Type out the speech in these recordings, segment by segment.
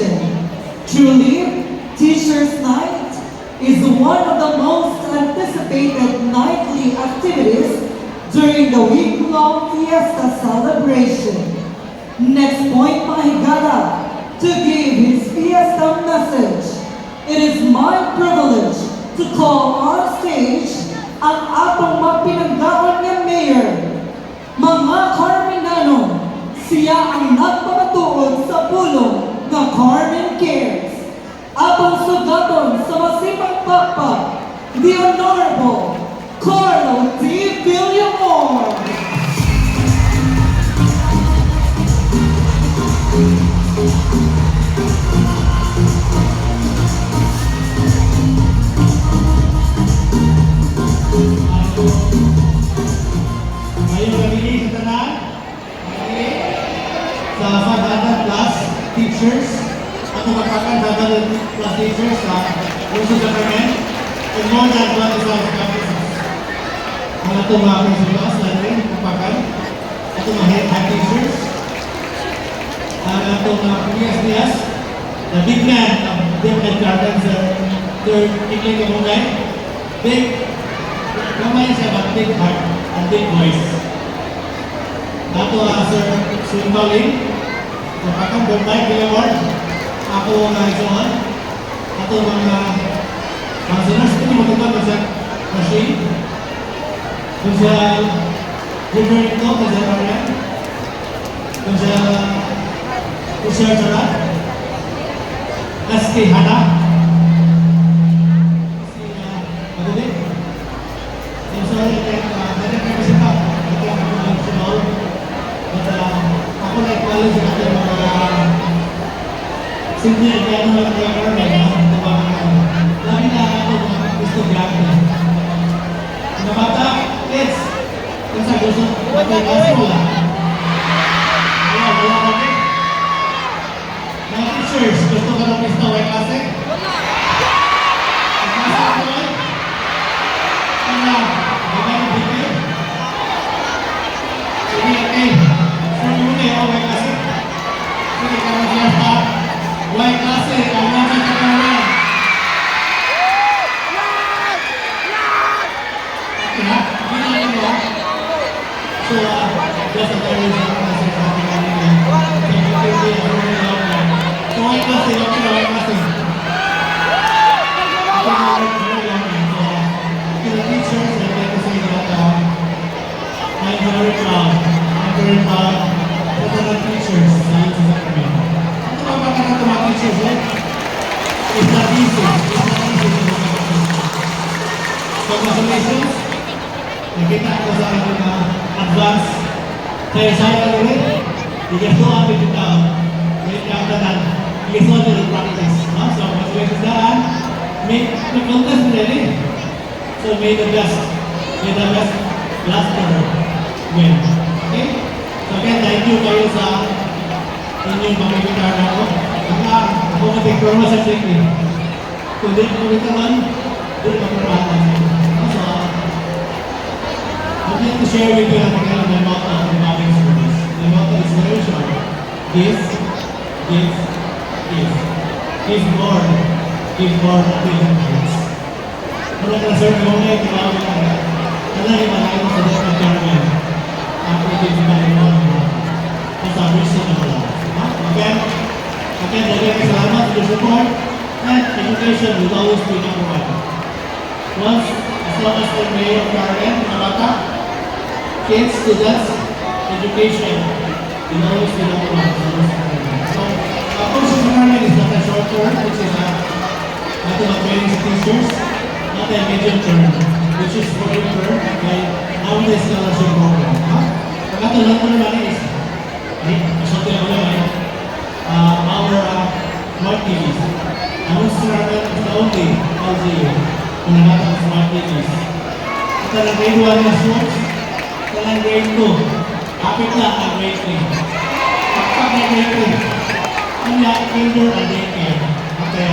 education. Truly, Teachers' Night is one of the most anticipated nightly activities during the week-long fiesta celebration. Next point, Mahigala, to give his fiesta message. It is my privilege to call on stage ang atong magpinanggaon niya mayor. Mga Carmenano, siya ang nagpapatuod sa pulong na Carmen Cares. Atong sugaton sa masipang pakpak, the Honorable Carlo D. Villamor. Ngayon kami sa tanan, sa 500 plus teachers, at umapakan 500 plus teachers sa Lungsod Government, and more than 1,000 campuses. Ang atong mga principals na rin, umapakan, atong mga head teachers, ang atong mga PSDS, the big man of different gardens, their English Kamungay, big, kamay siya, but big heart and big voice. Ato Sir Pauline, umapakan, Bombay, Villamor, ako nga isuhan, ato mga sinas, ito matutag sa machine, kung siya Gilberto, kung siya Marian, kung siya Charat, Asti Hana, si Magubit, I'm sorry, dahil kami siya pa, ito ang ako lang sinol, but ako na acknowledge natin mga simple kaya naman ang kaya Carmen, lagi na ako mga estudyante. Mga bata, kids, kung sa gusto, matay mo lang. Wala kami. Mga teachers, gusto ka ng pista way klase? Klase ko ay? Ano? Diba yung bigay? Sige, okay. Sir, muna yung way klase. Sige, karang siya sa way klase, ang mga kakaroon. Okay ha? Hindi mo. So, just a very simple message sa ating kanina. So, way klase, okay na way klase. Okay na very long. So, to the teachers, I'd like to say that I'm very proud. I'm very proud of the teachers sa Lungsod Government. Mga teachers, it's not easy. It's not easy to do that. Congratulations. Nakita ko sa aking advance. Kaya saya rin, igasto ang pititaw. Kaya kauntanan, igasto ang the practice. So, congratulations daan. May contest rin. So, may the best blaster win. Okay? So, again, thank you kayo sa inyong pamimitar na ako. Ako matikrono sa safety. Kung di ko ito man, di ko pamirahan. So, I'd like to share with you my motto of the Mapping Service. My motto is very short. Give. Give more. Give more until it hurts. Muna ka sir, kung may tinawag ka na, malay mo sa Dr. Carmen. After this, malay mo establishing ang wala. Again, lagyan salamat for your support, and education will always be number one. Once, as long as the mayor of Carmen, mga bata, kids, students, education will always be number one. So, our course of Carmen is not a short term, which is not a training sa teachers, not a medium term, which is for term, by our scholarship program. Pagkatulad ko naman is, masyadong ako naman, our smart TVs. Ang Carmen is the only LGU kung naman ang smart TVs. Ito lang grade 1 na sports, ito lang grade 2. Kapit lang ang grade 3. Kapag na grade 3, ang indoor and daycare. Kaya,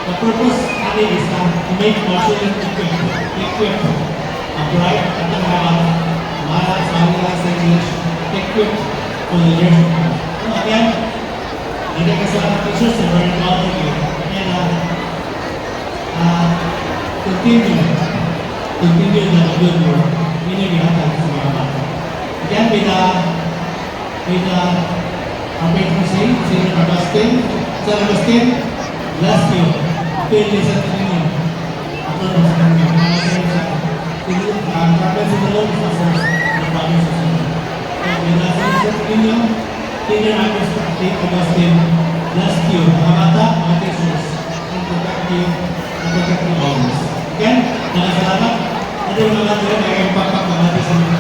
the purpose natin is to make our children equipped, bright, at ang mga sa English, equipped for the years to come. So again, Hindi ka sa mga teachers, they're very proud of you. And continue na good work. Yun yung ihatag sa mga bata. Again, with the patron saint, St. Augustine, bless you. Feel listen to you. Ako na sa kanya. Ang province of the Lord is the first in the province of the Lord. And with the listen to you, St. Augustine, bless you. Mga bata, mga teachers, and protect you always. Again, nakasalamat. Ito yung mga natin ay pagpapagmati sa mga